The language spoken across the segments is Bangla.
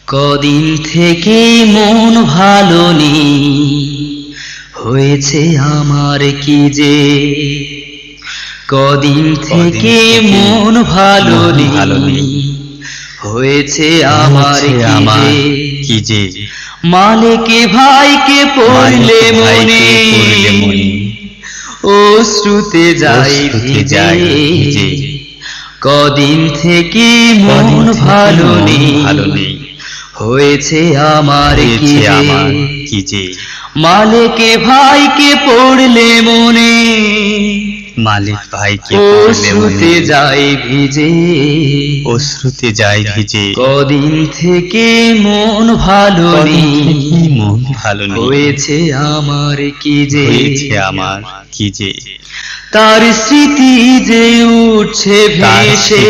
কদিন থেকে মন ভালো নেই, হয়েছে আমার কি যে। কদিন থেকে মন ভালো নেই, হয়েছে আমার কি যে। মালিকে ভাইকে পড়লে মনে, অশ্রুতে যায় ভিজে। কদিন থেকে মন ভালো নেই, হয়েছে আমার কি যে। মালিকে ভাইকে পড়লে মনে, মালিক ভাইকে অশ্রুতে যায় ভিজে, অশ্রুতে যায় ভিজে। কদিন থেকে মন ভালো নেই, হয়েছে আমার কি যে। আমার কি যে। তার স্মৃতি যে উঠছে ভেসে,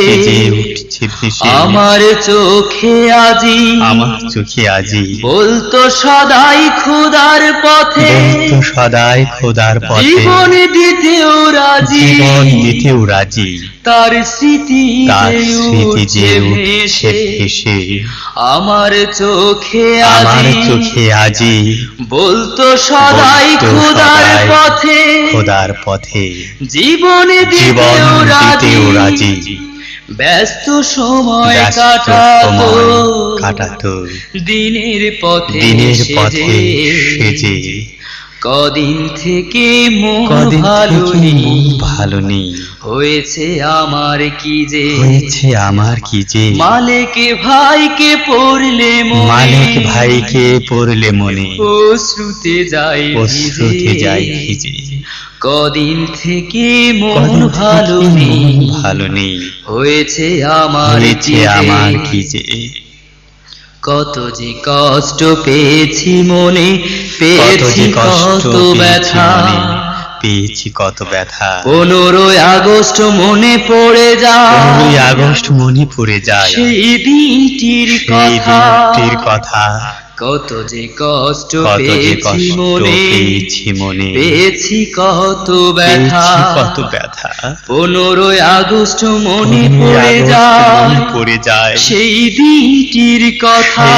আমার চোখে আজি, বলতো সদাই খোদার পথে, জীবন দিতেও রাজি। তার স্মৃতি যে উঠছে ভেসে, আমার চোখে আজি, বলতো সদাই খোদার পথে, জীবন দিতেও রাজি। ব্যস্ত সময় কাটাতো দিনের পথে সেজে। কদিন থেকে মন ভালো নেই, হয়েছে আমার কি যে। মালিকে ভাইকে পড়লে মনে, অশ্রুতে যায় ভিজে। কদিন থেকে মন ভালো নেই, হয়েছে আমার কি যে। কত যে কষ্ট পেয়েছি মনে, পেয়েছি কত ব্যথা, 15 আগস্ট মনে পড়ে যায়, সেই দিনটির কথা। কত যে কষ্ট পেয়েছি মনে, পেয়েছি কত ব্যথা, 15 আগস্ট মনে পড়ে যায়, সেই দিনটির কথা।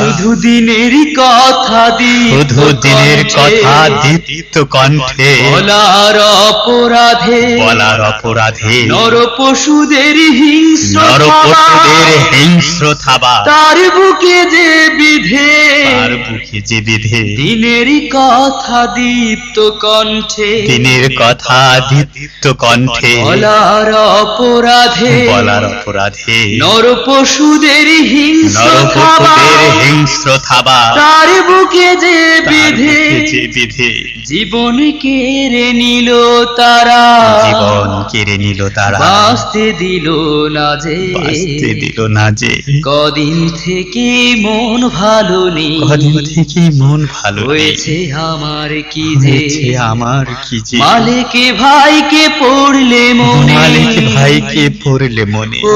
শুধু দিনের কথা দীপ্ত কণ্ঠে, বলার অপরাধে, নর পশুদের হিংস্র থাবা, তার বুকে যে বিধে, দিনের কথা দীপ্ত কণ্ঠে, বলার অপরাধে, নর পশুদের হিংস্র থাবা, তার বুকে যে বিধে, জীবন কেড়ে নিল তারা, বাঁচতে দিল না যে। কদিন থেকে মন ভালো নেই, হয়েছে আমার কি যে। মালিকে ভাইকে পড়লে মনে,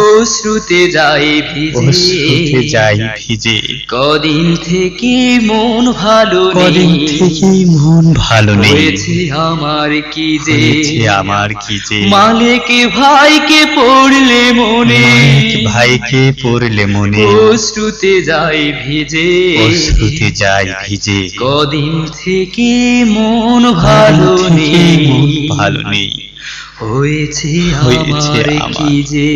অশ্রুতে যায় ভিজে। কদিন থেকে মন ভালো নেই, হয়েছে আমার কি যে। মালিকে ভাইকে পড়লে মনে, অশ্রুতে যায় ভিজে। কদিন থেকে মন ভালো নেই, হয়েছে আমার কি যে।